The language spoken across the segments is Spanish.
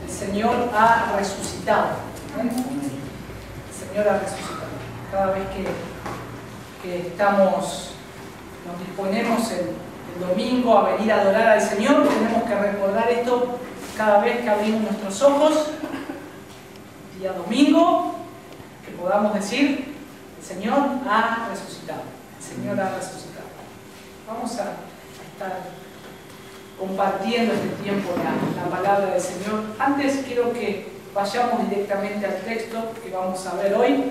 El Señor ha resucitado. El Señor ha resucitado. Cada vez que nos disponemos el domingo a venir a adorar al Señor, tenemos que recordar esto cada vez que abrimos nuestros ojos, día domingo, que podamos decir: el Señor ha resucitado. El Señor ha resucitado. Vamos a estar compartiendo este tiempo la palabra del Señor. Antes quiero que vayamos directamente al texto que vamos a ver hoy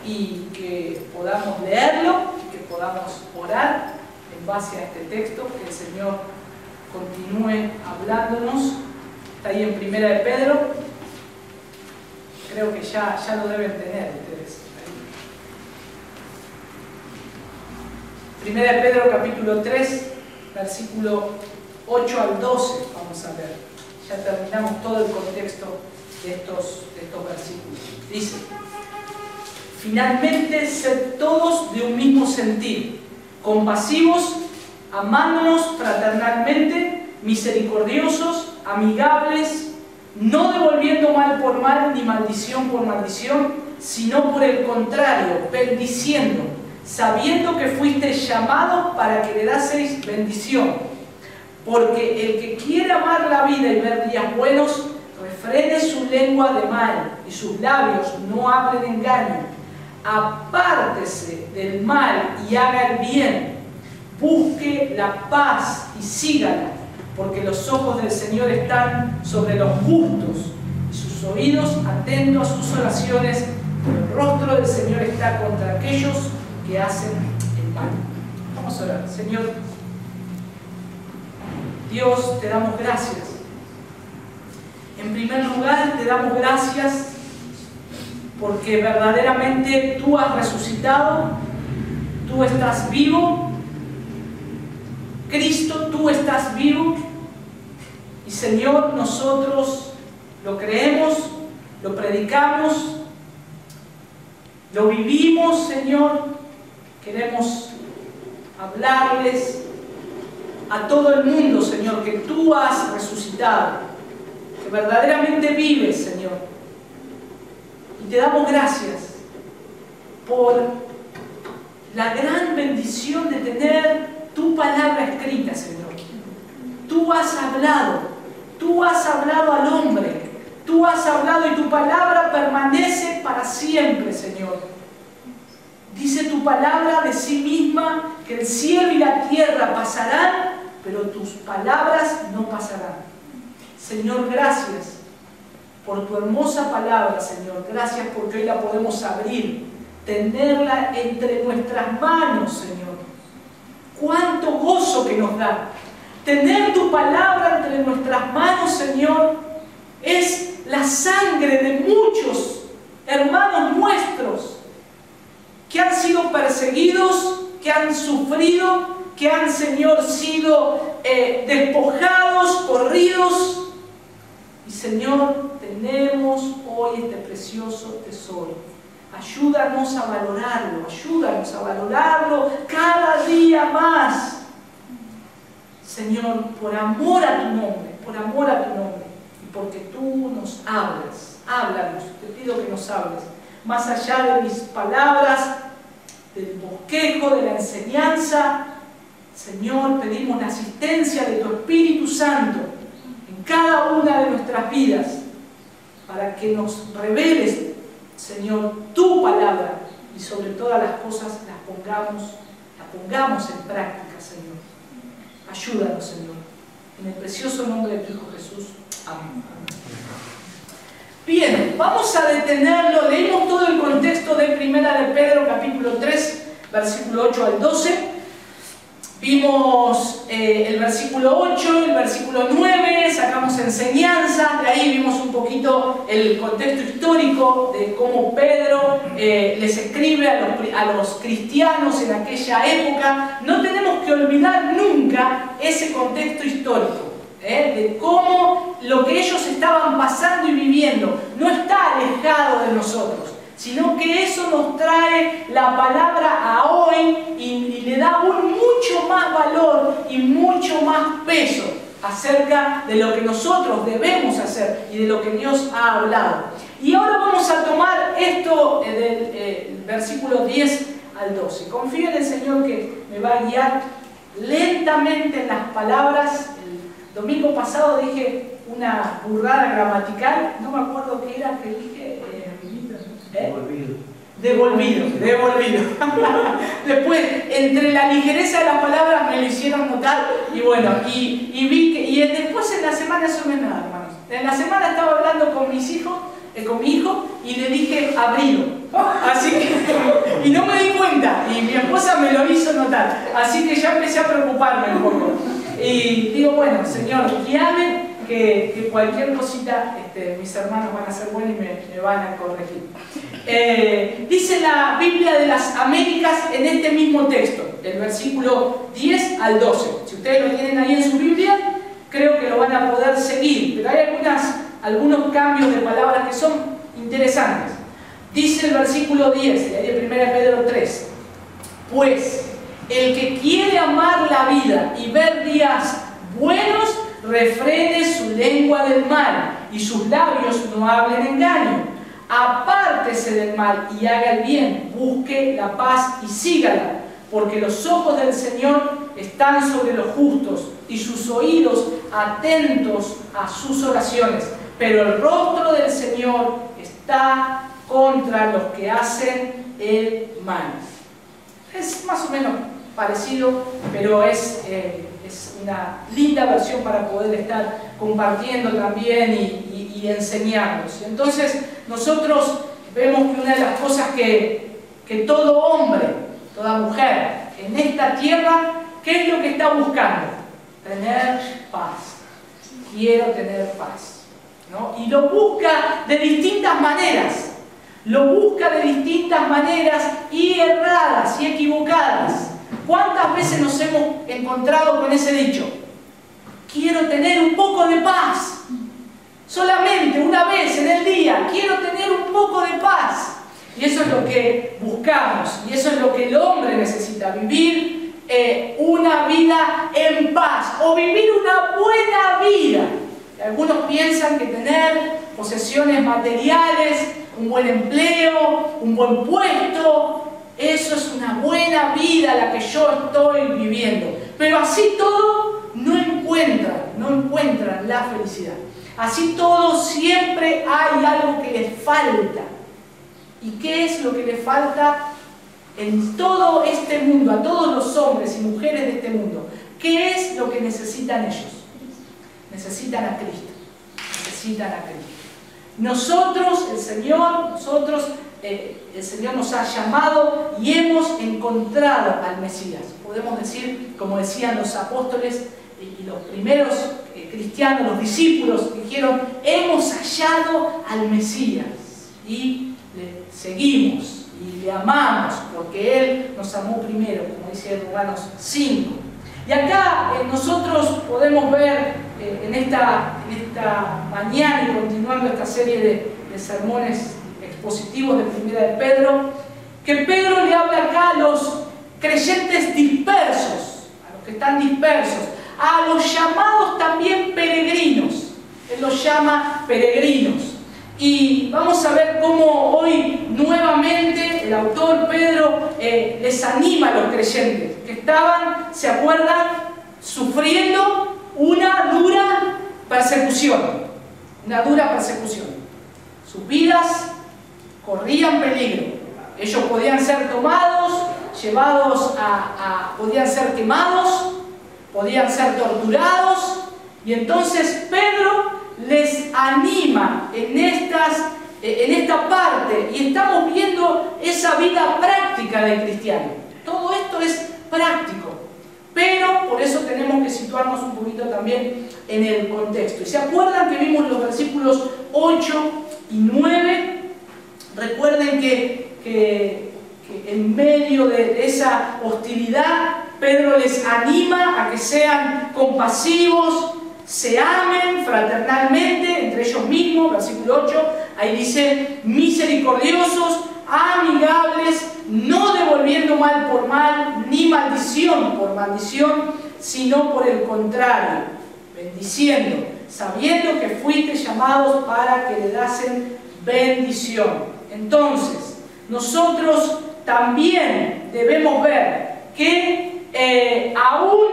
y que podamos leerlo y que podamos orar en base a este texto, que el Señor continúe hablándonos. Está ahí en Primera de Pedro. Creo que ya lo deben tener ustedes. Primera de Pedro capítulo 3, versículo 8 al 12, vamos a ver. Ya terminamos todo el contexto de estos versículos. Dice: finalmente, sed todos de un mismo sentir, compasivos, amándonos fraternalmente, misericordiosos, amigables, no devolviendo mal por mal ni maldición por maldición, sino por el contrario, bendiciendo, sabiendo que fuisteis llamados para que le daseis bendición. Porque el que quiere amar la vida y ver días buenos, refrene su lengua de mal y sus labios no hablen engaño. Apártese del mal y haga el bien. Busque la paz y sígala, porque los ojos del Señor están sobre los justos y sus oídos atentos a sus oraciones. El rostro del Señor está contra aquellos que hacen el mal. Vamos a orar. Señor Dios, te damos gracias. En primer lugar, te damos gracias porque verdaderamente tú has resucitado, tú estás vivo, Cristo, tú estás vivo, y Señor, nosotros lo creemos, lo predicamos, lo vivimos, Señor. Queremos hablarles a todo el mundo, Señor, que tú has resucitado, que verdaderamente vives, Señor. Y te damos gracias por la gran bendición de tener tu palabra escrita, Señor. Tú has hablado al hombre, tú has hablado y tu palabra permanece para siempre, Señor. Dice tu palabra de sí misma que el cielo y la tierra pasarán, pero tus palabras no pasarán. Señor, gracias por tu hermosa palabra, Señor. Gracias porque hoy la podemos abrir, tenerla entre nuestras manos, Señor. Cuánto gozo que nos da. Tener tu palabra entre nuestras manos, Señor, es la sangre de muchos hermanos nuestros que han sido perseguidos, que han sufrido, que han, Señor, sido despojados, corridos. Y, Señor, tenemos hoy este precioso tesoro. Ayúdanos a valorarlo cada día más. Señor, por amor a tu nombre, y porque tú nos hablas, háblanos, te pido que nos hables. Más allá de mis palabras, del bosquejo, de la enseñanza, Señor, pedimos la asistencia de tu Espíritu Santo en cada una de nuestras vidas, para que nos reveles, Señor, tu palabra, y sobre todas las cosas la pongamos en práctica, Señor. Ayúdanos, Señor. En el precioso nombre de tu Hijo Jesús. Amén. Bien, vamos a detenerlo. Leímos todo el contexto de Primera de Pedro, capítulo 3, versículo 8 al 12. Vimos el versículo 8, el versículo 9, sacamos enseñanzas, de ahí vimos un poquito el contexto histórico de cómo Pedro les escribe a los cristianos en aquella época. No tenemos que olvidar nunca ese contexto histórico. de cómo lo que ellos estaban pasando y viviendo no está alejado de nosotros, sino que eso nos trae la palabra a hoy y le da un mucho más valor y mucho más peso acerca de lo que nosotros debemos hacer y de lo que Dios ha hablado. Y ahora vamos a tomar esto del versículo 10 al 12. Confío en el Señor que me va a guiar lentamente en las palabras. El domingo pasado dije una burrada gramatical, no me acuerdo qué era que dije. Devolvido. Después, entre la ligereza de las palabras me lo hicieron notar y bueno, y vi que, y después en la semana, eso no es nada, hermanos. En la semana estaba hablando con mis hijos, con mi hijo, y le dije abrido. Así que, y no me di cuenta, y mi esposa me lo hizo notar. Así que ya empecé a preocuparme un poco. Y digo, bueno, Señor, guíame, que cualquier cosita mis hermanos van a ser buenos y me van a corregir. Dice la Biblia de las Américas en este mismo texto, del versículo 10 al 12. Si ustedes lo tienen ahí en su Biblia, creo que lo van a poder seguir, pero hay algunos cambios de palabras que son interesantes. Dice el versículo 10, de ahí de 1 Pedro 3, pues el que quiere amar la vida y ver días buenos, refrene su lengua del mal y sus labios no hablen engaño. Apártese del mal y haga el bien, busque la paz y sígala, porque los ojos del Señor están sobre los justos y sus oídos atentos a sus oraciones, pero el rostro del Señor está contra los que hacen el mal. Es más o menos parecido, pero es una linda versión para poder estar compartiendo también y enseñarnos. Entonces, nosotros vemos que una de las cosas que todo hombre, toda mujer en esta tierra, ¿qué es lo que está buscando? Tener paz. Quiero tener paz, ¿no? Y lo busca de distintas maneras. Lo busca de distintas maneras y erradas y equivocadas. ¿Cuántas veces nos hemos encontrado con ese dicho? Quiero tener un poco de paz. Solamente una vez en el día, quiero tener un poco de paz. Y eso es lo que buscamos, y eso es lo que el hombre necesita, vivir una vida en paz, o vivir una buena vida. Algunos piensan que tener posesiones materiales, un buen empleo, un buen puesto, eso es una buena vida la que yo estoy viviendo. Pero así todo no encuentran la felicidad. Así todo siempre hay algo que les falta. ¿Y qué es lo que les falta en todo este mundo, a todos los hombres y mujeres de este mundo? ¿Qué es lo que necesitan ellos? Necesitan a Cristo. Necesitan a Cristo. Nosotros, el Señor nos ha llamado y hemos encontrado al Mesías. Podemos decir, como decían los apóstoles y los primeros cristianos, los discípulos, dijeron, hemos hallado al Mesías y le seguimos y le amamos porque Él nos amó primero, como dice Romanos 5. Y acá nosotros podemos ver en esta mañana y continuando esta serie de sermones expositivos de Primera de Pedro, que Pedro le habla acá a los creyentes dispersos, a los que están dispersos, a los llamados también peregrinos. Él los llama peregrinos. Y vamos a ver cómo hoy nuevamente el autor Pedro les anima a los creyentes que estaban, ¿se acuerdan?, sufriendo una dura persecución. Una dura persecución. Sus vidas corrían peligro. Ellos podían ser tomados, llevados podían ser quemados, podían ser torturados. Y entonces Pedro les anima en esta parte, y estamos viendo esa vida práctica del cristiano. Todo esto es práctico, pero por eso tenemos que situarnos un poquito también en el contexto. ¿Y se acuerdan que vimos los versículos 8 y 9? Recuerden que en medio de esa hostilidad, Pedro les anima a que sean compasivos, se amen fraternalmente entre ellos mismos, versículo 8, ahí dice, misericordiosos, amigables, no devolviendo mal por mal, ni maldición por maldición, sino por el contrario, bendiciendo, sabiendo que fuiste llamados para que le dasen bendición. Entonces, nosotros también debemos ver que aún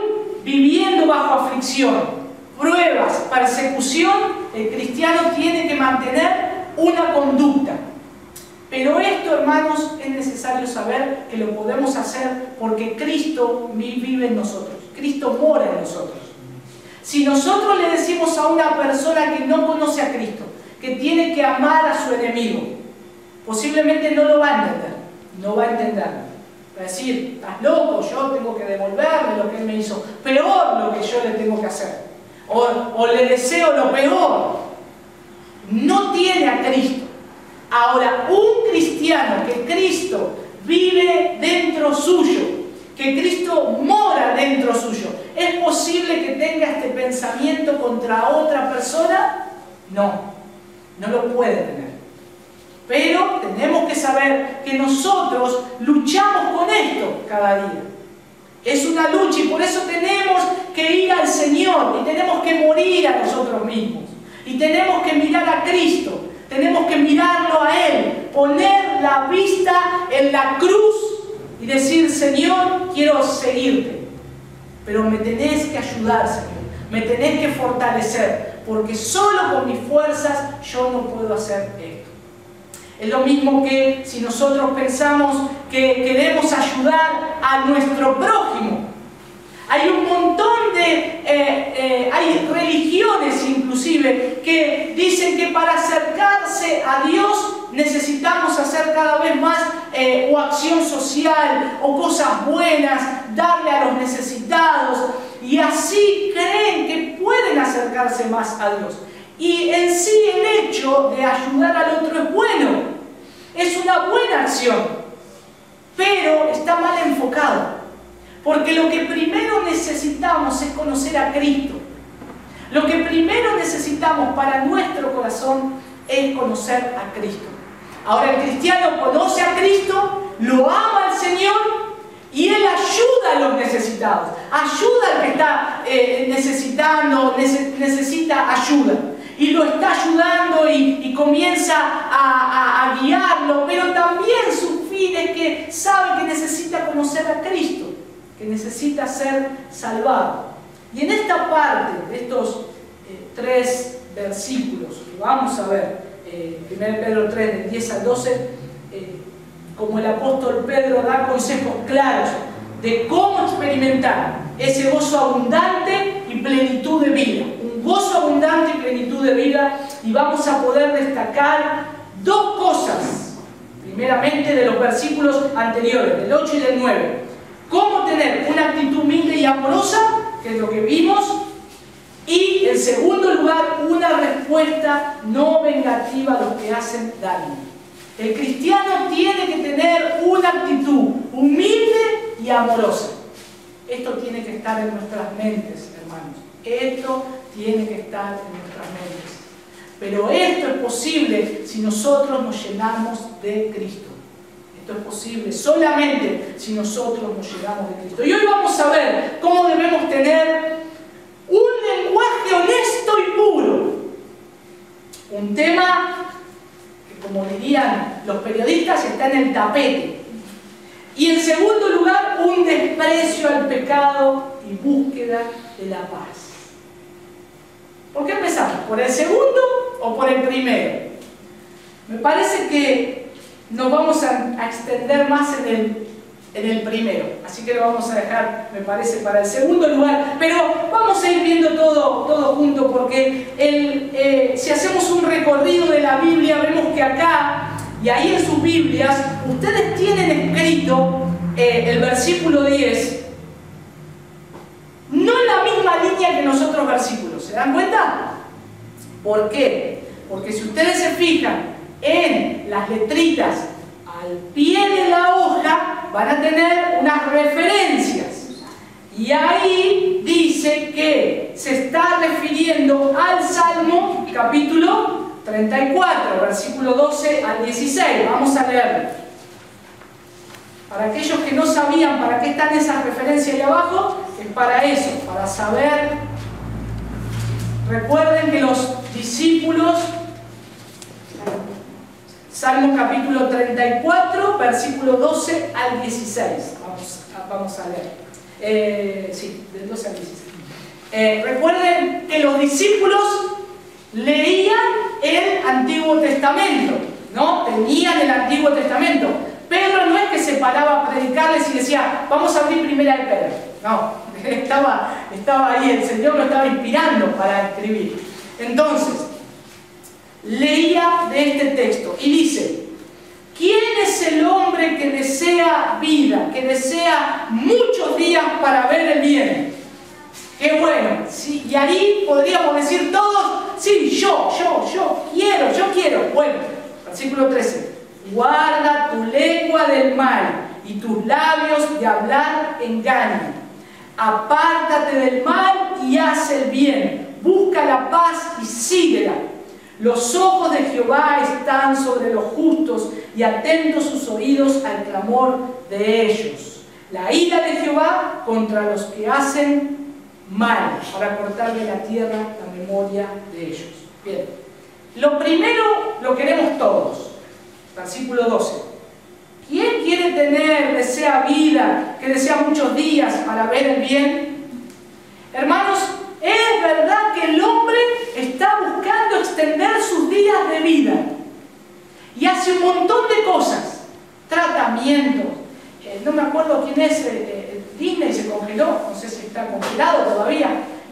viviendo bajo aflicción, pruebas, persecución, el cristiano tiene que mantener una conducta. Pero esto, hermanos, es necesario saber que lo podemos hacer porque Cristo vive en nosotros. Cristo mora en nosotros. Si nosotros le decimos a una persona que no conoce a Cristo, que tiene que amar a su enemigo, posiblemente no lo va a entender. No va a entenderlo. Va a decir, estás loco, yo tengo que devolverle lo que él me hizo. Peor lo que yo le tengo que hacer. O le deseo lo peor. No tiene a Cristo. Ahora, un cristiano que Cristo vive dentro suyo, que Cristo mora dentro suyo, ¿es posible que tenga este pensamiento contra otra persona? No, no lo puede tener. Pero tenemos que saber que nosotros luchamos con esto cada día. Es una lucha y por eso tenemos que ir al Señor y tenemos que morir a nosotros mismos. Y tenemos que mirar a Cristo, tenemos que mirarlo a Él, poner la vista en la cruz y decir, Señor, quiero seguirte. Pero me tenés que ayudar, Señor, me tenés que fortalecer, porque solo con mis fuerzas yo no puedo hacer esto. Es lo mismo que si nosotros pensamos que queremos ayudar a nuestro prójimo. Hay un montón de... hay religiones inclusive que dicen que para acercarse a Dios necesitamos hacer cada vez más o acción social o cosas buenas, darle a los necesitados, y así creen que pueden acercarse más a Dios. Y en sí el hecho de ayudar al otro es bueno, es una buena acción, pero está mal enfocado. Porque lo que primero necesitamos es conocer a Cristo. Lo que primero necesitamos para nuestro corazón es conocer a Cristo. Ahora el cristiano conoce a Cristo, lo ama al Señor y Él ayuda a los necesitados. Ayuda al que está necesitando, necesita ayuda. Y lo está ayudando y comienza a guiarlo, pero también su fin es que sabe que necesita conocer a Cristo, que necesita ser salvado. Y en esta parte de estos 3 versículos que vamos a ver, 1 Pedro 3, del 10 al 12, como el apóstol Pedro da consejos claros de cómo experimentar ese gozo abundante y plenitud de vida. Un gozo abundante y plenitud de vida, y vamos a poder destacar 2 cosas, primeramente de los versículos anteriores, del 8 y del 9. Cómo tener una actitud humilde y amorosa, que es lo que vimos, y en segundo lugar, una respuesta no vengativa a los que hacen daño. El cristiano tiene que tener una actitud humilde y amorosa. Esto tiene que estar en nuestras mentes, hermanos. Esto tiene que estar en nuestras mentes. Pero esto es posible si nosotros nos llenamos de Cristo. Esto es posible solamente si nosotros nos llenamos de Cristo. Y hoy vamos a ver cómo debemos tener un lenguaje honesto y puro. Un tema que, como dirían los periodistas, está en el tapete. Y en segundo lugar, un desprecio al pecado y búsqueda de la paz. ¿Por qué empezamos? ¿Por el segundo o por el primero? Me parece que nos vamos a extender más en el primero, así que lo vamos a dejar, me parece, para el segundo lugar, pero vamos a ir viendo todo junto, porque si hacemos un recorrido de la Biblia, vemos que acá y ahí en sus Biblias ustedes tienen escrito el versículo 10, no en la misma línea que los otros versículos. ¿Se dan cuenta? ¿Por qué? Porque si ustedes se fijan en las letritas al pie de la hoja, van a tener unas referencias. Y ahí dice que se está refiriendo al Salmo capítulo 34, versículo 12 al 16. Vamos a leerlo. Para aquellos que no sabían para qué están esas referencias ahí abajo, es para eso, para saber. Recuerden que los discípulos, Salmo capítulo 34, versículo 12 al 16. Vamos a leer. Sí, del 12 al 16. Recuerden que los discípulos leían el Antiguo Testamento, ¿no? Tenían el Antiguo Testamento. Pedro no es que se paraba a predicarles y decía, vamos a abrir primera de Pedro. No, estaba ahí, el Señor lo estaba inspirando para escribir. Entonces, leía de este texto y dice, ¿quién es el hombre que desea vida, que desea muchos días para ver el bien? Qué bueno, sí, y ahí podríamos decir todos, sí, yo quiero. Bueno, versículo 13. Guarda tu lengua del mal y tus labios de hablar engaño. Apártate del mal y haz el bien. Busca la paz y síguela. Los ojos de Jehová están sobre los justos y atentos sus oídos al clamor de ellos. La ira de Jehová contra los que hacen mal, para cortar de la tierra la memoria de ellos. Bien. Lo primero lo queremos todos. Versículo 12. ¿Quién quiere desea vida, que desea muchos días para ver el bien? Hermanos, es verdad que el hombre está buscando extender sus días de vida y hace un montón de cosas, tratamientos. No me acuerdo quién es, Disney se congeló, no sé si está congelado todavía.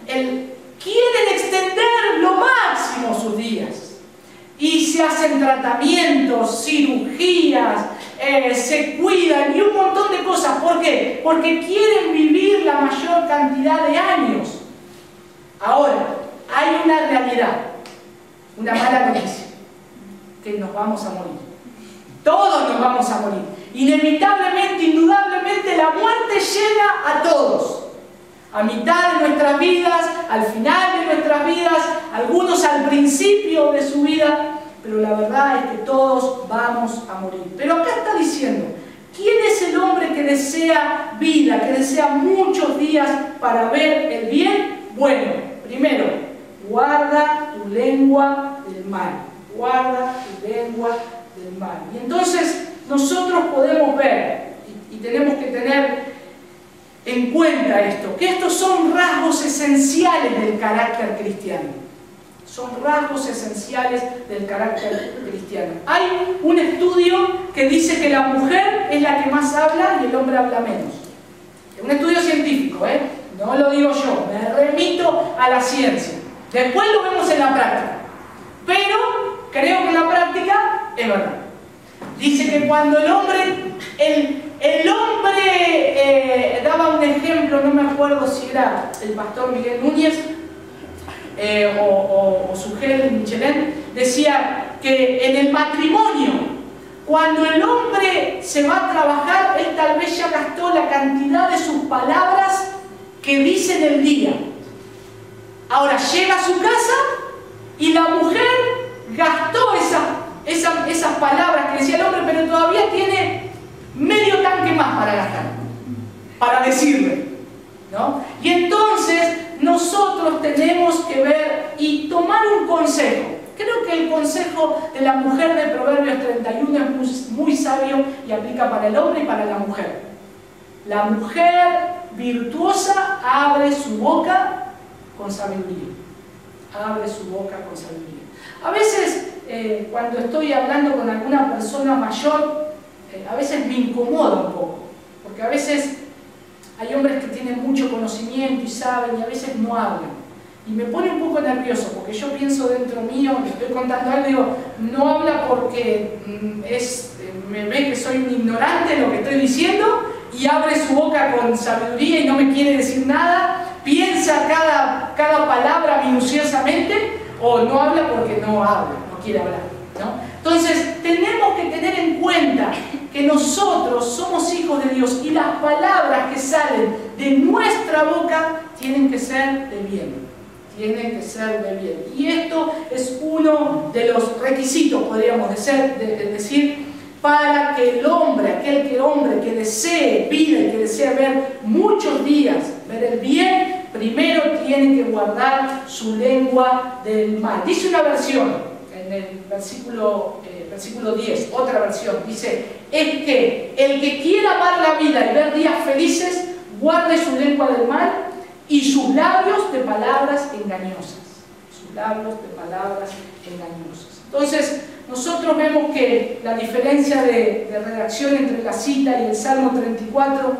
Quieren extender lo máximo sus días. Y se hacen tratamientos, cirugías, se cuidan y un montón de cosas. ¿Por qué? Porque quieren vivir la mayor cantidad de años. Ahora, hay una realidad, una mala noticia, que nos vamos a morir. Todos nos vamos a morir. Inevitablemente, indudablemente, la muerte llega a todos. A mitad de nuestras vidas, al final de nuestras vidas, algunos al principio de su vida, pero la verdad es que todos vamos a morir. Pero acá está diciendo, ¿quién es el hombre que desea vida, que desea muchos días para ver el bien? Bueno, primero, guarda tu lengua del mal. Guarda tu lengua del mal. Y entonces nosotros podemos ver, y tenemos que tener en cuenta esto, que estos son rasgos esenciales del carácter cristiano. Son rasgos esenciales del carácter cristiano. Hay un estudio que dice que la mujer es la que más habla y el hombre habla menos. Es un estudio científico, no lo digo yo, me remito a la ciencia. Después lo vemos en la práctica. Pero creo que en la práctica es verdad. Dice que cuando el hombre daba un ejemplo, no me acuerdo si era el pastor Miguel Núñez o Sugel Michelén, decía que en el matrimonio, cuando el hombre se va a trabajar, él tal vez ya gastó la cantidad de sus palabras que dice en el día. Ahora llega a su casa y la mujer gastó esas palabras que decía el hombre, pero todavía tiene medio tanque más para gastar, para decirle, ¿no? Y entonces nosotros tenemos que ver y tomar un consejo. Creo que el consejo de la mujer de Proverbios 31 es muy sabio y aplica para el hombre y para la mujer. La mujer virtuosa abre su boca con sabiduría. Abre su boca con sabiduría. A veces, cuando estoy hablando con alguna persona mayor, a veces me incomoda un poco, porque a veces hay hombres que tienen mucho conocimiento y saben, y a veces no hablan. Y me pone un poco nervioso, porque yo pienso dentro mío, le estoy contando algo, digo, no habla porque me ve que soy un ignorante en lo que estoy diciendo, y abre su boca con sabiduría y no me quiere decir nada, piensa cada palabra minuciosamente, o no habla porque no habla, no quiere hablar, ¿no? Entonces, tenemos que tener en cuenta que nosotros somos hijos de Dios y las palabras que salen de nuestra boca tienen que ser de bien. Tienen que ser de bien. Y esto es uno de los requisitos, podríamos decir, para que el hombre, aquel hombre que desee vida y que desea ver muchos días, ver el bien, primero tiene que guardar su lengua del mal. Dice una versión, en el versículo 10, otra versión, dice, es que el que quiera amar la vida y ver días felices, guarde su lengua del mal y sus labios de palabras engañosas. Sus labios de palabras engañosas. Entonces, nosotros vemos que la diferencia de redacción entre la cita y el Salmo 34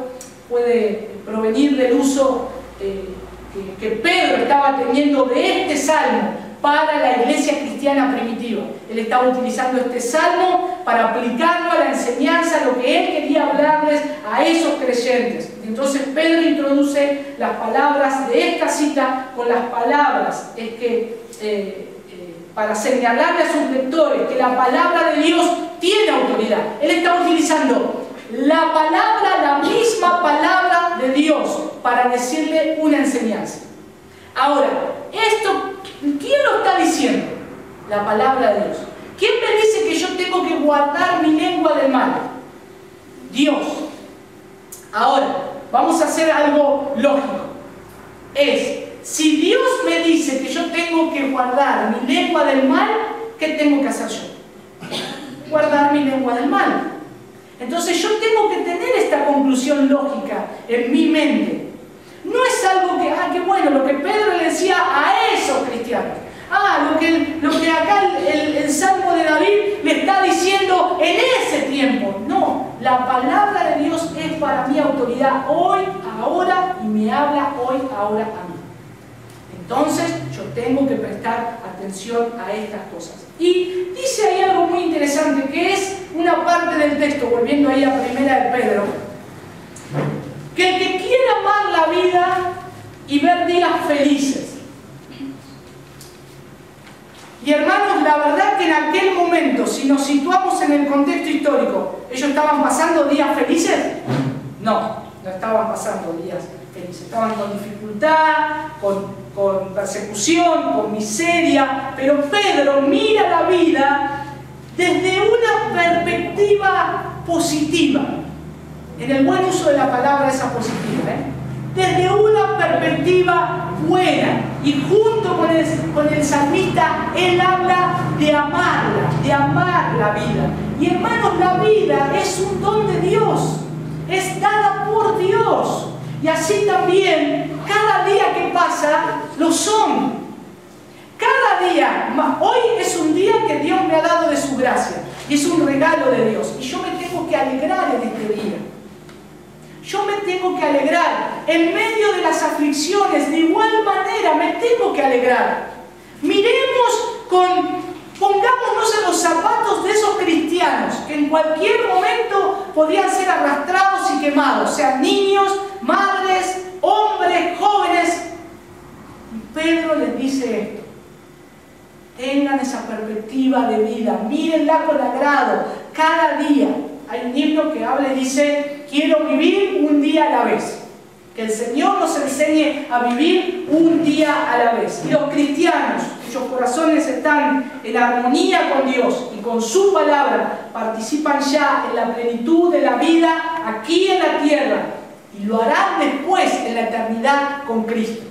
puede provenir del uso que Pedro estaba teniendo de este salmo para la iglesia cristiana primitiva. Él estaba utilizando este salmo para aplicarlo a la enseñanza, a lo que él quería hablarles a esos creyentes. Entonces Pedro introduce las palabras de esta cita con las palabras para señalarle a sus lectores que la palabra de Dios tiene autoridad. Él está utilizando la palabra, la misma palabra de Dios para decirle una enseñanza. Ahora, esto, ¿quién lo está diciendo? La palabra de Dios. ¿Quién me dice que yo tengo que guardar mi lengua del mal? Dios. Ahora, vamos a hacer algo lógico. Si Dios me dice que yo tengo que guardar mi lengua del mal, ¿qué tengo que hacer yo? Guardar mi lengua del mal. Entonces yo tengo que tener esta conclusión lógica en mi mente. No es algo que bueno, lo que Pedro le decía a esos cristianos. Lo que acá el Salmo de David le está diciendo en ese tiempo. No, la palabra de Dios es para mi autoridad hoy, ahora, y me habla hoy, ahora a mí. Entonces yo tengo que prestar atención a estas cosas. Y dice ahí algo muy interesante, que es una parte del texto, volviendo ahí a primera de Pedro, que el que quiera amar la vida y ver días felices. Y hermanos, la verdad que en aquel momento, si nos situamos en el contexto histórico, ¿ellos estaban pasando días felices? No estaban pasando días felices. Estaban con dificultad, con persecución, con miseria. Pero Pedro mira la vida desde una perspectiva positiva. En el buen uso de la palabra esa positiva, desde una perspectiva buena. Y junto con el salmista, él habla de amarla, de amar la vida. Y hermanos, la vida es un don de Dios, es dada por Dios. Y así también, cada día que pasa, lo son. Cada día, hoy es un día que Dios me ha dado de su gracia. Y es un regalo de Dios. Y yo me tengo que alegrar en este día. Yo me tengo que alegrar. En medio de las aflicciones, de igual manera, me tengo que alegrar. Pongámonos en los zapatos de esos cristianos que en cualquier momento podían ser arrastrados y quemados, sean niños, madres, hombres, jóvenes. Y Pedro les dice esto: tengan esa perspectiva de vida, mírenla con agrado, cada día. Hay un himno que habla y dice: quiero vivir un día a la vez. Que el Señor nos enseñe a vivir un día a la vez. Y los cristianos, cuyos corazones están en armonía con Dios y con su palabra, participan ya en la plenitud de la vida aquí en la tierra y lo harán después en la eternidad con Cristo.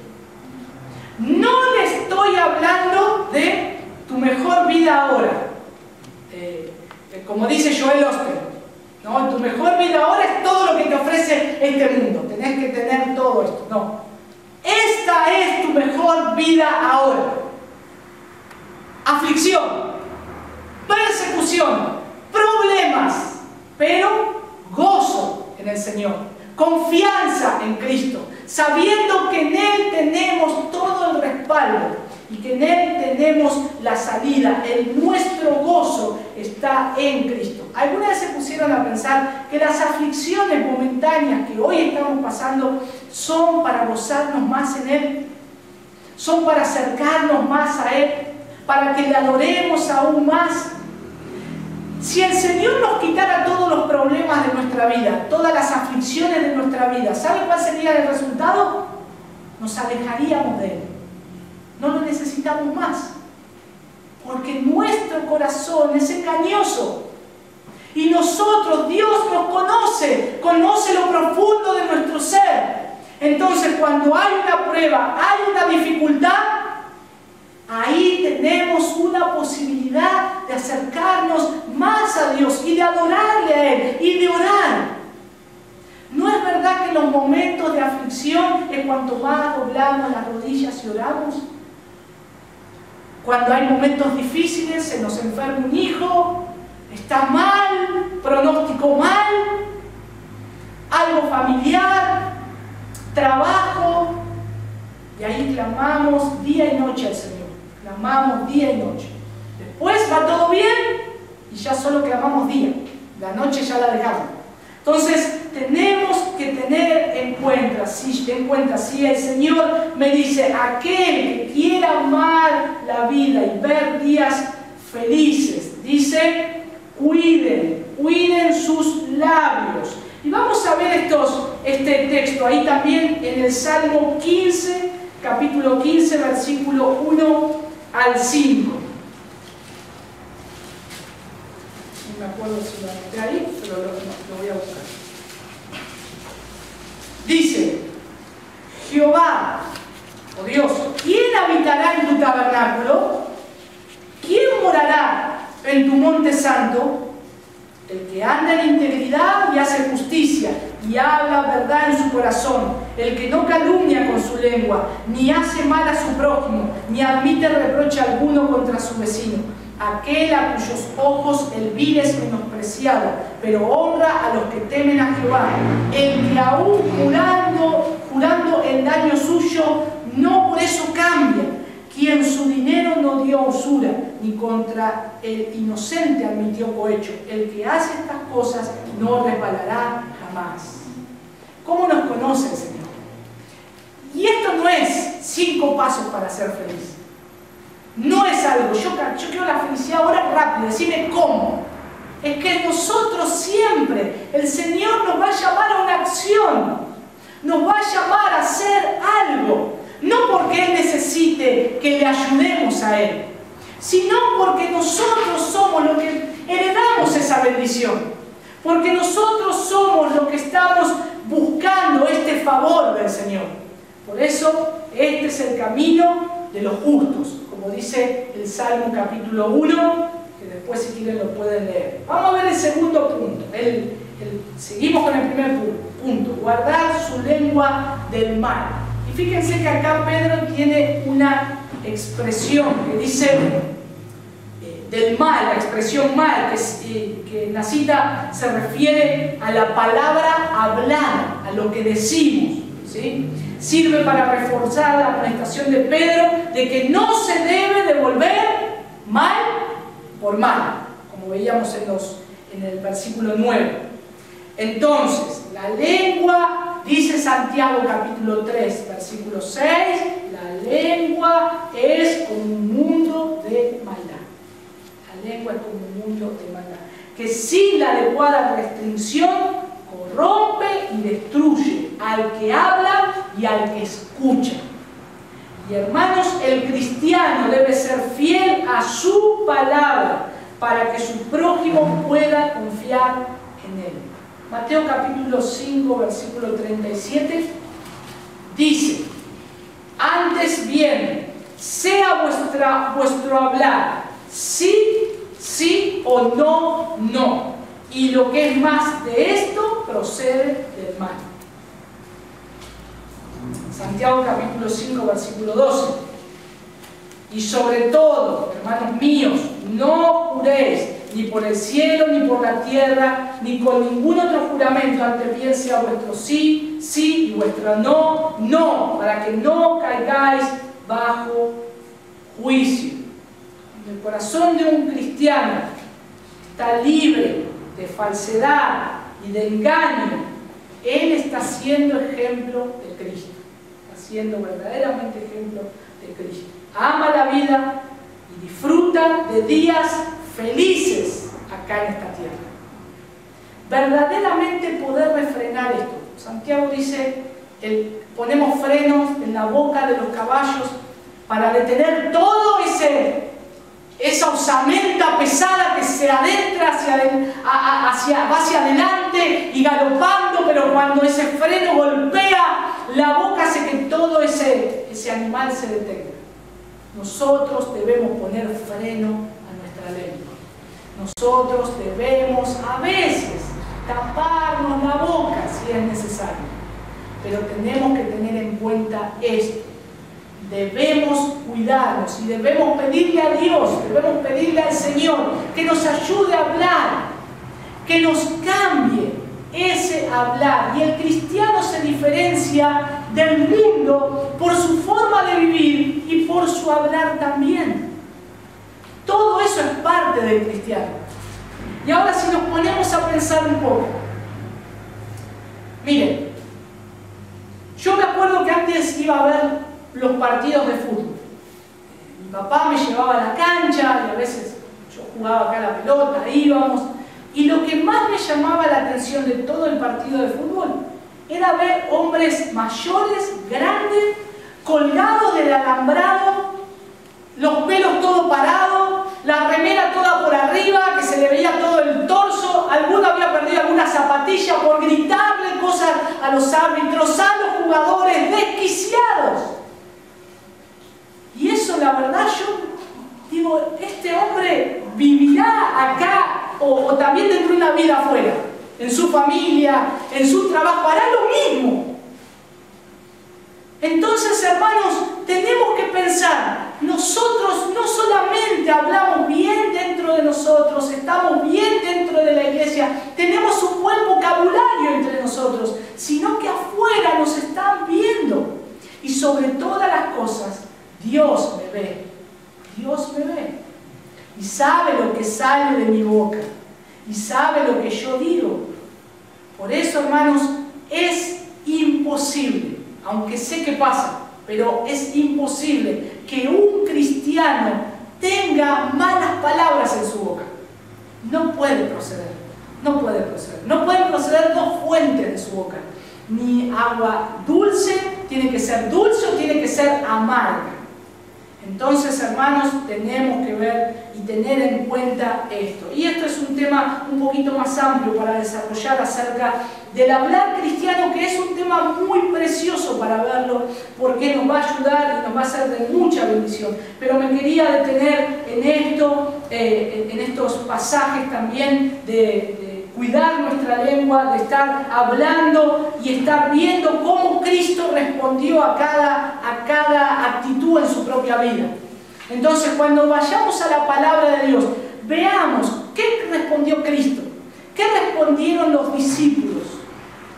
No le estoy hablando de tu mejor vida ahora, como dice Joel Osteen. No, tu mejor vida ahora es todo lo que te ofrece este mundo. Tenés que tener todo esto. No. Esta es tu mejor vida ahora. Aflicción, persecución, problemas, pero gozo en el Señor. Confianza en Cristo, sabiendo que en Él tenemos todo el respaldo y que en Él tenemos la salida. Nuestro gozo está en Cristo. ¿Alguna vez se pusieron a pensar que las aflicciones momentáneas que hoy estamos pasando son para gozarnos más en Él? Son para acercarnos más a Él, para que le adoremos aún más. Si el Señor nos quitara todos los problemas de nuestra vida, todas las aflicciones de nuestra vida, ¿sabe cuál sería el resultado? Nos alejaríamos de Él. No lo necesitamos más. Porque nuestro corazón es engañoso. Y nosotros, Dios nos conoce, conoce lo profundo de nuestro ser. Entonces, cuando hay una prueba, hay una dificultad, ahí tenemos una posibilidad de acercarnos más a Dios y de adorarle a Él y de orar. ¿No es verdad que en los momentos de aflicción es cuanto más doblamos las rodillas y oramos? Cuando hay momentos difíciles, se nos enferma un hijo, está mal, pronóstico mal, algo familiar, trabajo, y ahí clamamos día y noche al Señor. Clamamos día y noche. Después va todo bien y ya solo clamamos día. La noche ya la dejamos. Entonces tenemos que tener en cuenta, si el Señor me dice, aquel que quiera amar la vida y ver días felices, dice, cuiden sus labios. Y vamos a ver este texto ahí también en el Salmo 15, capítulo 15, versículo 1 al 5. No me acuerdo si lo anoté ahí, pero lo voy a buscar. Dice, Jehová, oh Dios, ¿quién habitará en tu tabernáculo? ¿Quién morará en tu monte santo? El que anda en integridad y hace justicia, y habla verdad en su corazón, el que no calumnia con su lengua, ni hace mal a su prójimo, ni admite reproche alguno contra su vecino, aquel a cuyos ojos el vil es menospreciado, pero honra a los que temen a Jehová, el que aún jurando el daño suyo, no por eso cambia, quien su dinero no dio usura, ni contra el inocente admitió cohecho. El que hace estas cosas no resbalará jamás. ¿Cómo nos conoce el Señor? Y esto no es 5 pasos para ser feliz. No es algo, yo quiero la felicidad ahora rápido, decime cómo. Es que nosotros siempre, el Señor nos va a llamar a una acción, nos va a llamar a hacer algo. No porque Él necesite que le ayudemos a Él, sino porque nosotros somos los que heredamos esa bendición. Porque nosotros somos los que estamos buscando este favor del Señor. Por eso, este es el camino de los justos, como dice el Salmo capítulo 1, que después si quieren lo pueden leer. Vamos a ver el segundo punto. Seguimos con el primer punto, guardar su lengua del mal. Fíjense que acá Pedro tiene una expresión que dice del mal, la expresión mal, que en la cita se refiere a la palabra hablar, a lo que decimos, ¿sí? Sirve para reforzar la amonestación de Pedro de que no se debe devolver mal por mal, como veíamos en el versículo 9. Entonces, la lengua, dice Santiago capítulo 3, versículo 6, la lengua es como un mundo de maldad. La lengua es como un mundo de maldad, que sin la adecuada restricción corrompe y destruye al que habla y al que escucha. Y hermanos, el cristiano debe ser fiel a su palabra para que su prójimo pueda confiar en él. Mateo capítulo 5, versículo 37, dice, antes bien, sea vuestro hablar, sí o no, y lo que es más de esto procede del mal. Santiago capítulo 5, versículo 12, y sobre todo, hermanos míos, no juréis ni por el cielo, ni por la tierra, ni con ningún otro juramento, antes bien sea vuestro sí, sí, y vuestro no, no, para que no caigáis bajo juicio. El corazón de un cristiano está libre de falsedad y de engaño. Él está siendo ejemplo de Cristo, está siendo verdaderamente ejemplo de Cristo. Ama la vida y disfruta de días felices acá en esta tierra. Verdaderamente poder refrenar esto. Santiago dice, ponemos frenos en la boca de los caballos para detener todo esa osamenta pesada que se adentra va hacia adelante y galopando, pero cuando ese freno golpea la boca hace que todo ese animal se detenga. Nosotros debemos poner freno a nuestra lengua. Nosotros debemos a veces taparnos la boca si es necesario, pero tenemos que tener en cuenta esto. Debemos cuidarnos y debemos pedirle a Dios, debemos pedirle al Señor que nos ayude a hablar, que nos cambie ese hablar. Y el cristiano se diferencia del mundo por su forma de vivir y por su hablar también. Todo eso es parte del cristiano. Y ahora si nos ponemos a pensar un poco, miren, yo me acuerdo que antes iba a ver los partidos de fútbol. Mi papá me llevaba a la cancha y a veces yo jugaba acá a la pelota, íbamos. Y lo que más me llamaba la atención de todo el partido de fútbol era ver hombres mayores, grandes, colgados del alambrado, los pelos todo parados, la remera toda por arriba, que se le veía todo el torso. Alguno había perdido alguna zapatilla por gritarle cosas a los árbitros, a los jugadores, desquiciados. Y eso, la verdad, yo digo, este hombre vivirá acá o también tendrá una vida afuera, en su familia, en su trabajo, hará lo mismo. Entonces, hermanos, tenemos que pensar, nosotros no solamente hablamos bien dentro de nosotros, estamos bien dentro de la iglesia, tenemos un buen vocabulario entre nosotros, sino que afuera nos están viendo. Y sobre todas las cosas, Dios me ve. Dios me ve. Y sabe lo que sale de mi boca. Y sabe lo que yo digo. Por eso, hermanos, es imposible, aunque sé que pasa, pero es imposible que un cristiano tenga malas palabras en su boca. No puede proceder. No puede proceder. No pueden proceder dos fuentes de su boca. Ni agua dulce, tiene que ser dulce o tiene que ser amarga. Entonces, hermanos, tenemos que ver y tener en cuenta esto. Y esto es un tema un poquito más amplio para desarrollar acerca del hablar cristiano, que es un tema muy precioso para verlo, porque nos va a ayudar y nos va a ser de mucha bendición. Pero me quería detener en esto, en estos pasajes también de cuidar nuestra lengua, de estar hablando y estar viendo cómo Cristo respondió a cada actitud en su propia vida. Entonces, cuando vayamos a la palabra de Dios, veamos qué respondió Cristo, qué respondieron los discípulos,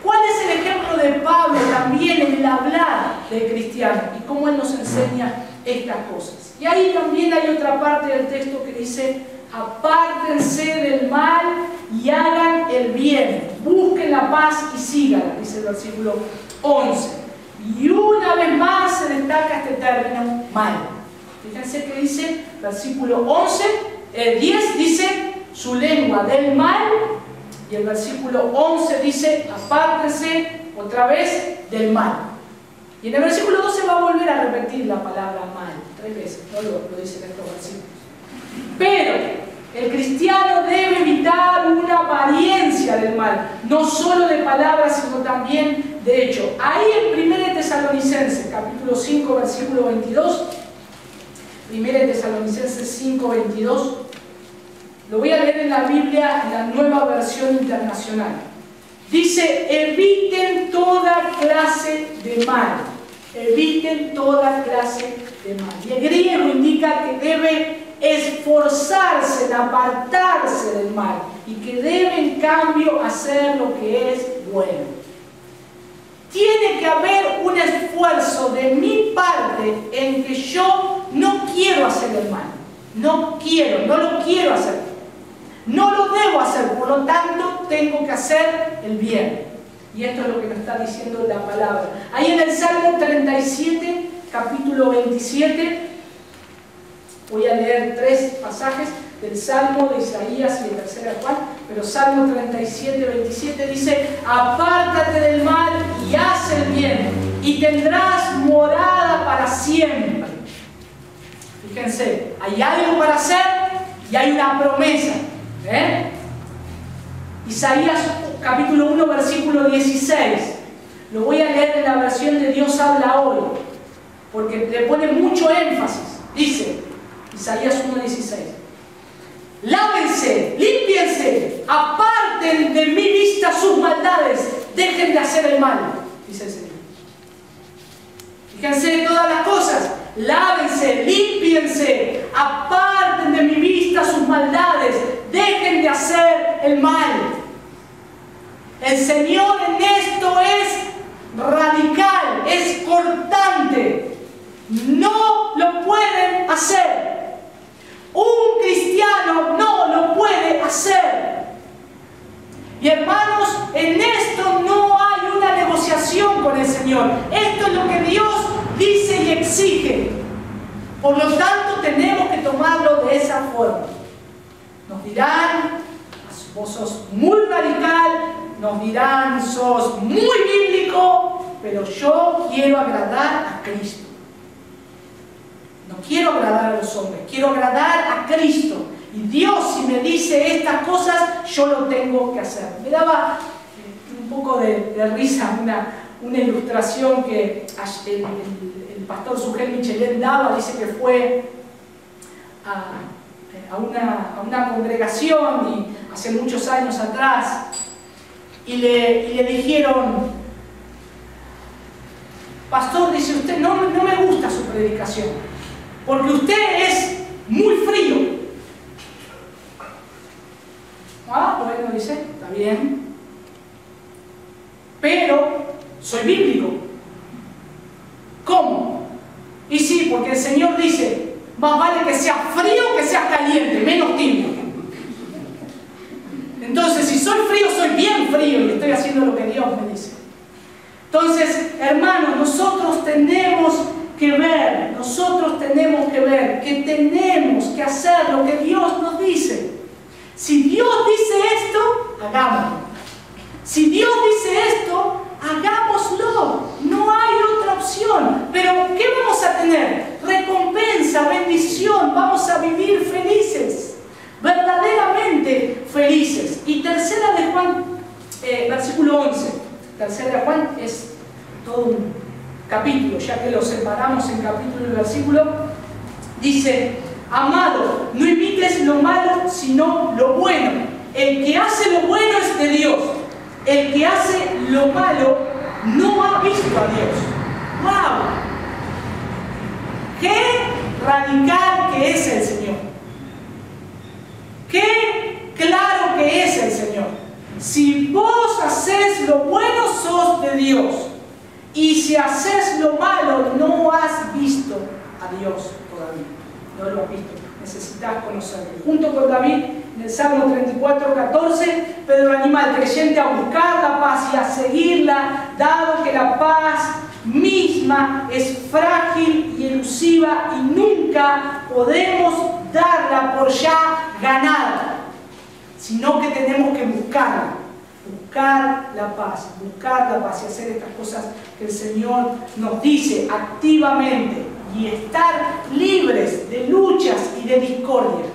cuál es el ejemplo de Pablo también en el hablar del cristiano y cómo él nos enseña estas cosas. Y ahí también hay otra parte del texto que dice: apártense del mal y hagan el bien, busquen la paz y síganla, dice el versículo 11. Y una vez más se destaca este término mal. Fíjense que dice, versículo 10 dice su lengua del mal, y el versículo 11 dice apártense otra vez del mal. Y en el versículo 12 va a volver a repetir la palabra mal 3 veces, no lo dice en estos versículos. Pero el cristiano debe evitar una apariencia del mal, no solo de palabras, sino también de hecho. Ahí en 1 Tesalonicenses, capítulo 5, versículo 22, 1 Tesalonicenses 5, 22, lo voy a leer en la Biblia, en la Nueva Versión Internacional. Dice: eviten toda clase de mal. Eviten toda clase de mal. Y el griego indica que debe esforzarse en apartarse del mal y que debe en cambio hacer lo que es bueno. Tiene que haber un esfuerzo de mi parte en que yo no quiero hacer el mal. No lo quiero hacer. No lo debo hacer, por lo tanto tengo que hacer el bien. Y esto es lo que me está diciendo la palabra. Ahí en el Salmo 37, capítulo 27, voy a leer 3 pasajes. del Salmo de Isaías y de 3 Juan, pero Salmo 37, 27 dice: apártate del mal y haz el bien, y tendrás morada para siempre. Fíjense, hay algo para hacer y hay una promesa. Isaías capítulo 1, versículo 16. Lo voy a leer en la versión de Dios habla hoy, porque le pone mucho énfasis. Dice, Isaías 1, 16: lávense, límpiense, aparten de mi vista sus maldades, dejen de hacer el mal, dice el Señor. Fíjense en todas las cosas: lávense, límpiense, aparten de mi vista sus maldades, dejen de hacer el mal. El Señor en esto es radical, es cortante. No lo pueden hacer. Un cristiano no lo puede hacer. Y hermanos, en esto no hay una negociación con el Señor. Esto es lo que Dios dice y exige. Por lo tanto, tenemos que tomarlo de esa forma. Nos dirán: vos sos muy radical, nos dirán: sos muy bíblico, pero yo quiero agradar a Cristo. No quiero agradar a los hombres, quiero agradar a Cristo. Y Dios, si me dice estas cosas, yo lo tengo que hacer. Me daba un poco de risa una ilustración que el pastor Sugel Michelén daba. Dice que fue a una congregación y hace muchos años atrás, y le dijeron: pastor, dice, usted no me gusta su predicación, porque usted es muy frío. Ah, bueno, dice, está bien, pero soy bíblico. ¿Cómo? Y sí, porque el Señor dice: más vale que seas frío que seas caliente, menos tibio. Entonces, si soy frío, soy bien frío y estoy haciendo lo que Dios me dice. Entonces, hermanos, nosotros tenemos que ver que tenemos que hacer lo que Dios nos dice. Si Dios dice esto, hagámoslo. Si Dios dice esto, hagámoslo. No hay otra opción. Pero ¿qué vamos a tener? Recompensa, bendición. Vamos a vivir felices, verdaderamente felices. Y tercera de Juan, versículo 11. Tercera de Juan es todo un capítulo, ya que lo separamos en capítulo y versículo. Dice: amado, no imites lo malo, sino lo bueno. El que hace lo bueno es de Dios. El que hace lo malo no ha visto a Dios. ¡Wow! ¡Qué radical que es el Señor! ¡Qué claro que es el Señor! Si vos haces lo bueno, sos de Dios. Y si haces lo malo, no has visto a Dios todavía. No lo has visto. Necesitas conocerlo. Junto con David, en el Salmo 34, 14, Pedro anima al creyente a buscar la paz y a seguirla, dado que la paz misma es frágil y elusiva y nunca podemos darla por ya ganada, sino que tenemos que buscarla. Buscar la paz y hacer estas cosas que el Señor nos dice activamente, y estar libres de luchas y de discordia.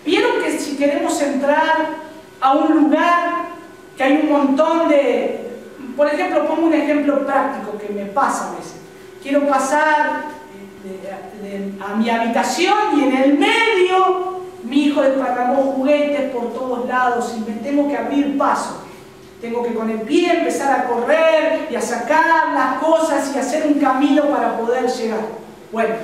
¿Vieron que si queremos entrar a un lugar que hay un montón de... Por ejemplo, pongo un ejemplo práctico que me pasa a veces. Quiero pasar a mi habitación y en el medio mi hijo desparramó juguetes por todos lados y me tengo que abrir paso. Tengo que con el pie empezar a correr y a sacar las cosas y hacer un camino para poder llegar. Bueno,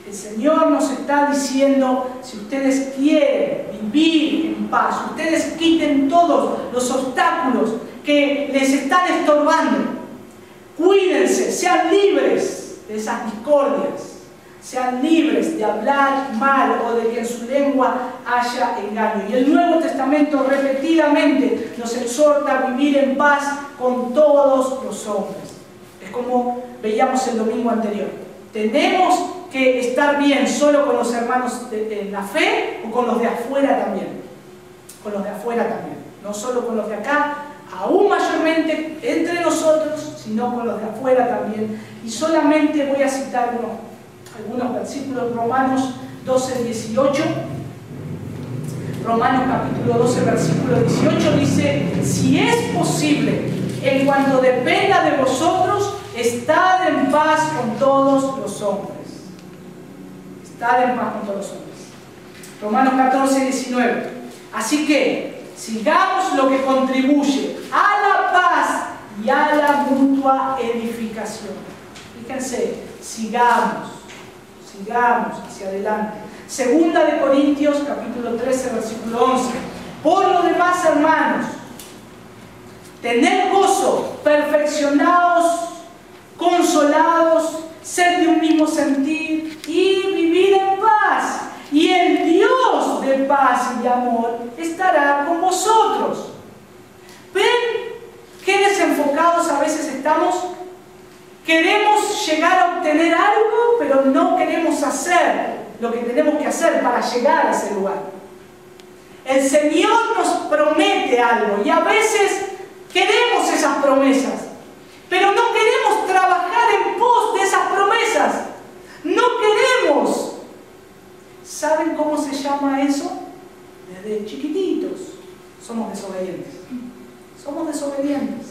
el Señor nos está diciendo: si ustedes quieren vivir en paz, ustedes quiten todos los obstáculos que les están estorbando. Cuídense, sean libres de esas discordias. Sean libres de hablar mal o de que en su lengua haya engaño. Y el Nuevo Testamento repetidamente nos exhorta a vivir en paz con todos los hombres. Es como veíamos el domingo anterior. Tenemos que estar bien solo con los hermanos en la fe o con los de afuera también. Con los de afuera también. No solo con los de acá, aún mayormente entre nosotros, sino con los de afuera también. Y solamente voy a citar algunos versículos. Romanos 12, 18. Romanos capítulo 12, versículo 18 dice: si es posible, en cuanto dependa de vosotros, estad en paz con todos los hombres. Estad en paz con todos los hombres. Romanos 14, 19. Así que sigamos lo que contribuye a la paz y a la mutua edificación. Fíjense, sigamos hacia adelante. Segunda de Corintios, capítulo 13, versículo 11. Por lo demás, hermanos, tened gozo, perfeccionaos, consolados, sed de un mismo sentir y vivid en paz. Y el Dios de paz y de amor estará con vosotros. ¿Ven qué desenfocados a veces estamos? Queremos llegar a obtener algo, pero no queremos hacer lo que tenemos que hacer para llegar a ese lugar. El Señor nos promete algo y a veces queremos esas promesas, pero no queremos trabajar en pos de esas promesas. No queremos. ¿Saben cómo se llama eso? Desde chiquititos somos desobedientes. Somos desobedientes.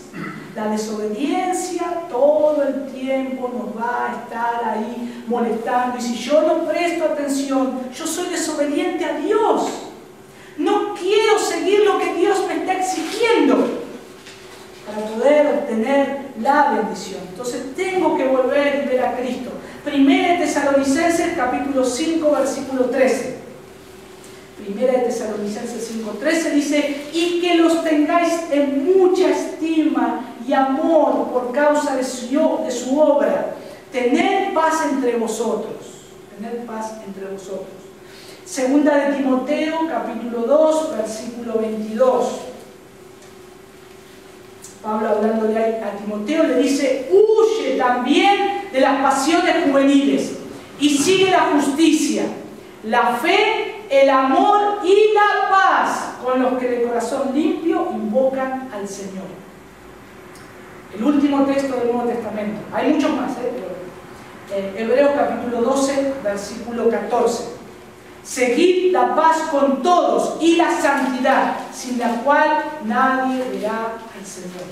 La desobediencia todo el tiempo nos va a estar ahí molestando. Y si yo no presto atención, yo soy desobediente a Dios. No quiero seguir lo que Dios me está exigiendo para poder obtener la bendición. Entonces tengo que volver y ver a Cristo. Primera de Tesalonicenses, capítulo 5, versículo 13. Primera de Tesalonicenses 5, 13 dice: y que los tengáis en mucha estima y amor por causa de su obra. Tened paz entre vosotros. Tened paz entre vosotros. Segunda de Timoteo, capítulo 2, versículo 22. Pablo, hablándole a Timoteo, le dice: huye también de las pasiones juveniles y sigue la justicia, la fe, el amor y la paz con los que de corazón limpio invocan al Señor. El último texto del Nuevo Testamento. Hay muchos más, pero Hebreos capítulo 12, versículo 14. Seguid la paz con todos y la santidad, sin la cual nadie verá al Señor.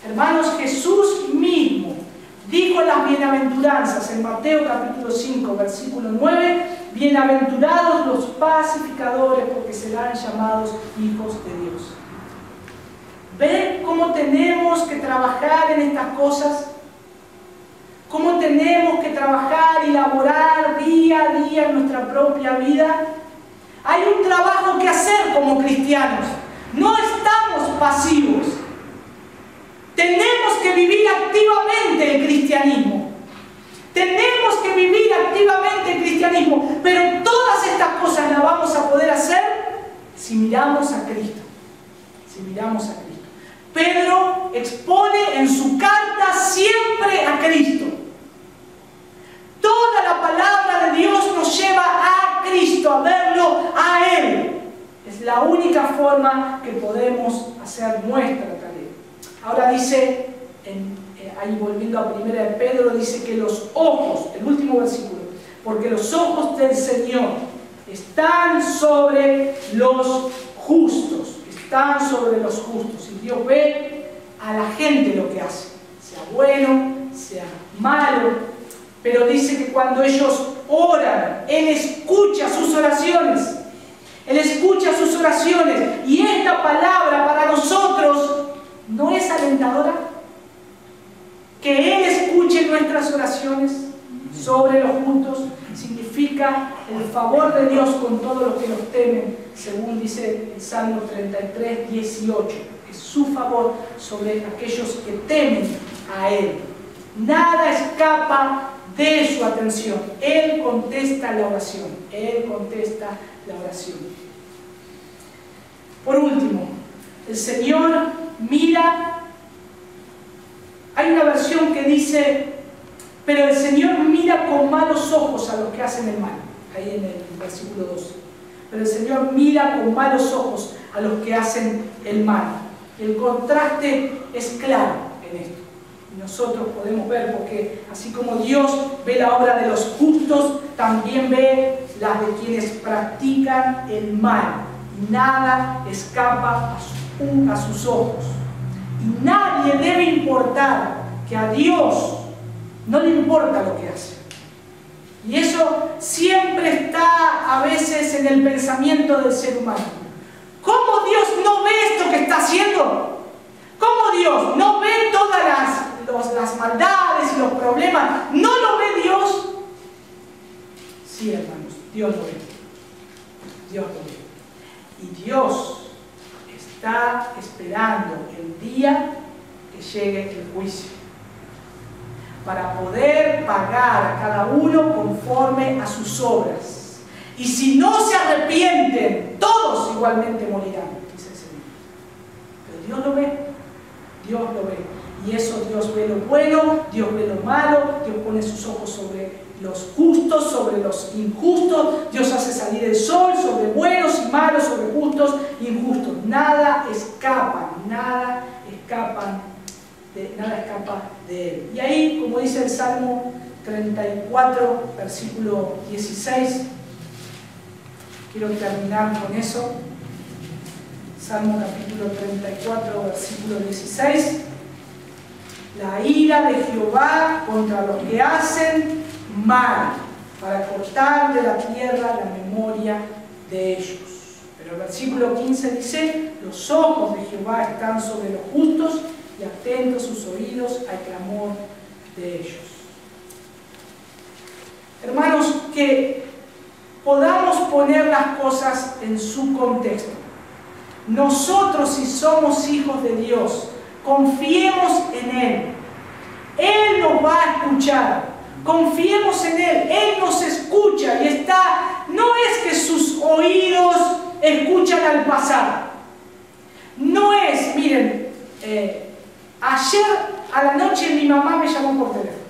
Hermanos, Jesús mismo dijo en las bienaventuranzas en Mateo capítulo 5, versículo 9: bienaventurados los pacificadores, porque serán llamados hijos de Dios. ¿Ven cómo tenemos que trabajar en estas cosas? ¿Cómo tenemos que trabajar y laborar día a día en nuestra propia vida? Hay un trabajo que hacer como cristianos. No estamos pasivos. Tenemos que vivir activamente el cristianismo. Tenemos que vivir activamente el cristianismo. Pero todas estas cosas las vamos a poder hacer si miramos a Cristo. Si miramos a Cristo. Pedro expone en su carta siempre a Cristo. Toda la palabra de Dios nos lleva a Cristo, a verlo a Él. Es la única forma que podemos hacer nuestra tarea. Ahora dice, ahí volviendo a 1 de Pedro, dice que los ojos, el último versículo, porque los ojos del Señor están sobre los justos. Están sobre los justos. Y Dios ve a la gente lo que hace, sea bueno, sea malo. Pero dice que cuando ellos oran, Él escucha sus oraciones. Él escucha sus oraciones. Y esta palabra para nosotros no es alentadora. Que Él escuche nuestras oraciones sobre los justos significa el favor de Dios con todos los que los temen, según dice el Salmo 33, 18. Es su favor sobre aquellos que temen a Él. Nada escapa de su atención. Él contesta la oración. Él contesta la oración. Por último, el Señor mira. Hay una versión que dice: pero el Señor mira con malos ojos a los que hacen el mal. Ahí en el versículo 2. Pero el Señor mira con malos ojos a los que hacen el mal. El contraste es claro en esto. Y nosotros podemos ver, porque así como Dios ve la obra de los justos, también ve las de quienes practican el mal. Y nada escapa a sus ojos. Y nadie debe importar, que a Dios no le importa lo que hace. Y eso siempre está a veces en el pensamiento del ser humano. ¿Cómo Dios no ve esto que está haciendo? ¿Cómo Dios no ve todas las maldades y los problemas? ¿No lo ve Dios? Sí, hermanos, Dios lo ve. Dios lo ve. Y Dios está esperando el día que llegue el juicio, para poder pagar a cada uno conforme a sus obras. Y si no se arrepienten, todos igualmente morirán, dice el Señor. Pero Dios lo ve, Dios lo ve. Y eso, Dios ve lo bueno, Dios ve lo malo, Dios pone sus ojos sobre los justos, sobre los injustos. Dios hace salir el sol sobre buenos y malos, sobre justos e injustos. Nada escapa de Él. Y ahí, como dice el Salmo 34, versículo 16, quiero terminar con eso. Salmo capítulo 34, versículo 16. La ira de Jehová contra los que hacen mal, para cortar de la tierra la memoria de ellos. Pero el versículo 15 dice: los ojos de Jehová están sobre los justos, y atentos sus oídos al clamor de ellos. Hermanos, que podamos poner las cosas en su contexto. Nosotros, si somos hijos de Dios, confiemos en Él. Él nos va a escuchar. Confiemos en Él nos escucha y está. No es que sus oídos escuchan al pasar. No es, miren, ayer a la noche mi mamá me llamó por teléfono.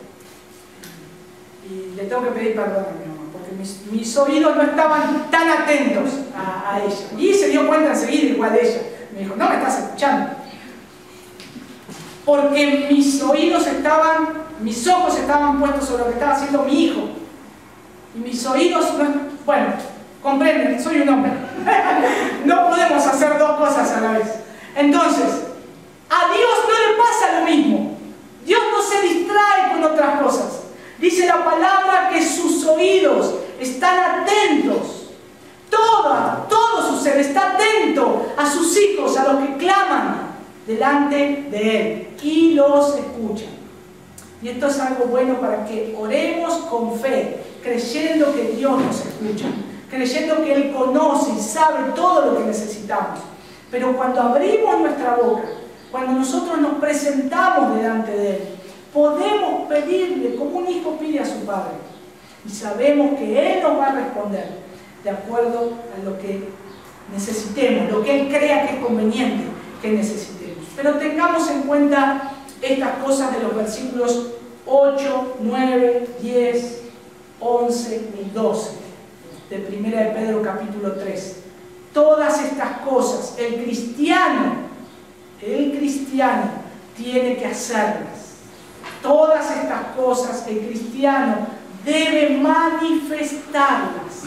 Y le tengo que pedir perdón a mi mamá, porque mis oídos no estaban tan atentos a ella. Y se dio cuenta enseguida igual de ella. Me dijo: no me estás escuchando. Porque mis ojos estaban puestos sobre lo que estaba haciendo mi hijo. Y mis oídos, bueno, comprenden, soy un hombre. No podemos hacer dos cosas a la vez. Entonces, a Dios no le pasa lo mismo. Dios no se distrae con otras cosas. Dice la palabra que sus oídos están atentos. Todo su ser está atento a sus hijos, a los que claman delante de Él, y los escuchan. Y esto es algo bueno para que oremos con fe, creyendo que Dios nos escucha, creyendo que Él conoce y sabe todo lo que necesitamos. Pero cuando abrimos nuestra boca, cuando nosotros nos presentamos delante de Él, podemos pedirle como un hijo pide a su padre. Y sabemos que Él nos va a responder de acuerdo a lo que necesitemos, lo que Él crea que es conveniente que necesitemos. Pero tengamos en cuenta estas cosas de los versículos 8, 9, 10, 11 y 12 de 1 de Pedro capítulo 3. Todas estas cosas el cristiano tiene que hacerlas. Todas estas cosas el cristiano debe manifestarlas.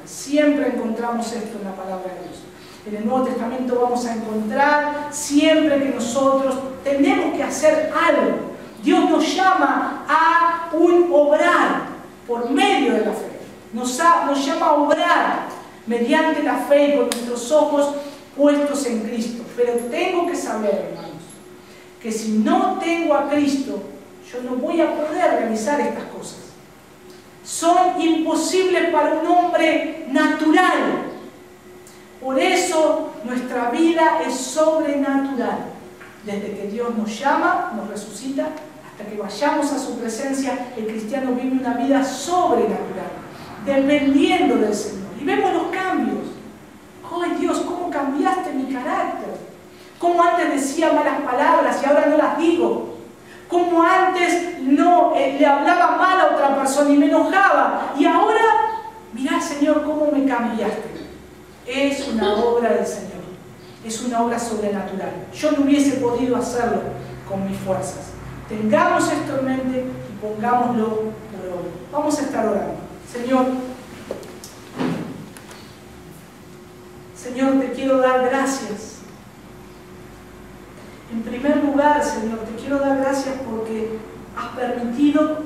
Siempre encontramos esto en la palabra de Dios. En el Nuevo Testamento vamos a encontrar siempre que nosotros tenemos que hacer algo. Dios nos llama a un obrar por medio de la fe. Nos llama a obrar mediante la fe y con nuestros ojos puestos en Cristo. Pero tengo que saber, hermanos, que si no tengo a Cristo, yo no voy a poder realizar estas cosas. Son imposibles para un hombre natural. Por eso nuestra vida es sobrenatural. Desde que Dios nos llama, nos resucita, hasta que vayamos a su presencia, el cristiano vive una vida sobrenatural, dependiendo del Señor. Y vemos los cambios. ¡Ay, Dios, cómo cambiaste mi carácter! Cómo antes decía malas palabras y ahora no las digo. Cómo antes corazón y me enojaba. Y ahora, mirá, Señor, cómo me cambiaste. Es una obra del Señor. Es una obra sobrenatural. Yo no hubiese podido hacerlo con mis fuerzas. Tengamos esto en mente y pongámoslo por obra. Vamos a estar orando. Señor, te quiero dar gracias. En primer lugar, Señor, te quiero dar gracias porque has permitido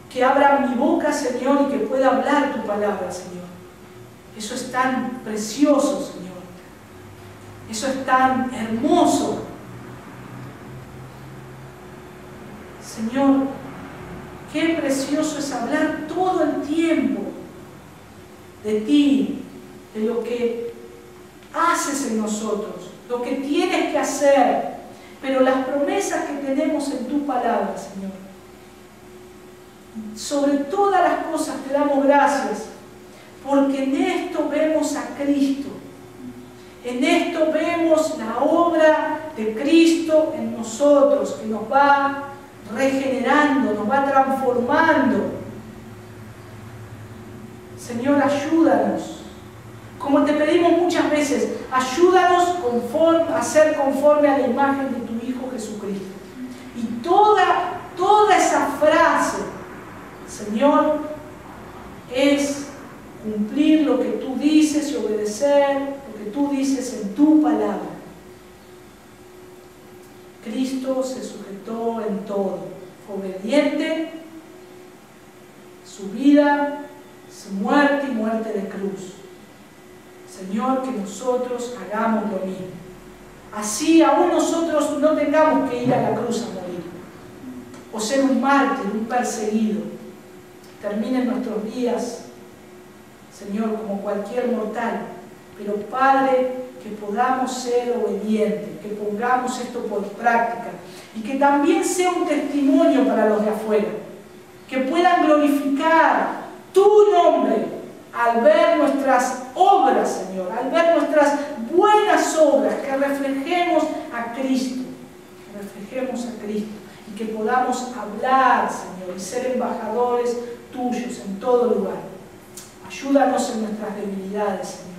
que abra mi boca, Señor, y que pueda hablar tu palabra, Señor. Eso es tan precioso, Señor. Eso es tan hermoso. Señor, qué precioso es hablar todo el tiempo de ti, de lo que haces en nosotros, lo que tienes que hacer, pero las promesas que tenemos en tu palabra, Señor. Sobre todas las cosas te damos gracias, porque en esto vemos a Cristo. En esto vemos la obra de Cristo en nosotros, que nos va regenerando, nos va transformando. Señor, ayúdanos. Como te pedimos muchas veces, ayúdanos a ser conforme a la imagen de tu Hijo Jesucristo. Y toda esa frase, Señor, es cumplir lo que tú dices y obedecer lo que tú dices en tu palabra. Cristo se sujetó en todo, fue obediente, su vida, su muerte y muerte de cruz. Señor, que nosotros hagamos lo mismo. Así aún nosotros no tengamos que ir a la cruz a morir, o ser un mártir, un perseguido. Terminen nuestros días, Señor, como cualquier mortal, pero Padre, que podamos ser obedientes, que pongamos esto por práctica y que también sea un testimonio para los de afuera, que puedan glorificar tu nombre al ver nuestras obras, Señor, al ver nuestras buenas obras, que reflejemos a Cristo, y que podamos hablar, Señor, y ser embajadores tuyos en todo lugar. Ayúdanos en nuestras debilidades, Señor.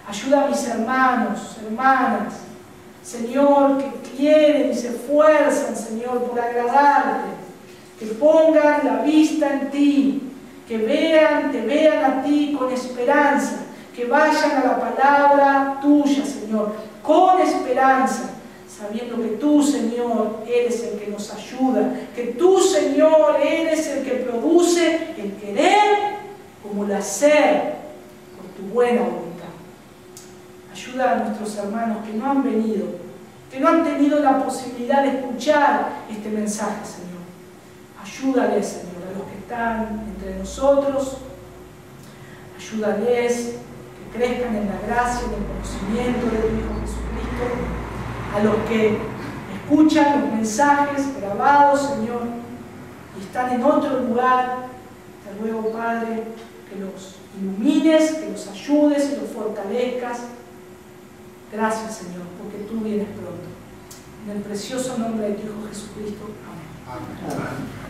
Ayuda a mis hermanos, hermanas, Señor, que quieren y se esfuerzan, Señor, por agradarte, que pongan la vista en ti, que te vean a ti con esperanza, que vayan a la palabra tuya, Señor, con esperanza, sabiendo que tú, Señor, eres el que nos ayuda, que tú, Señor, eres el que produce el querer como el hacer por tu buena voluntad. Ayuda a nuestros hermanos que no han venido, que no han tenido la posibilidad de escuchar este mensaje, Señor. Ayúdales, Señor, a los que están entre nosotros. Ayúdales que crezcan en la gracia y en el conocimiento de tu Hijo Jesucristo. A los que escuchan los mensajes grabados, Señor, y están en otro lugar, te ruego, Padre, que los ilumines, que los ayudes y los fortalezcas. Gracias, Señor, porque tú vienes pronto. En el precioso nombre de tu Hijo Jesucristo. Amén. Amén.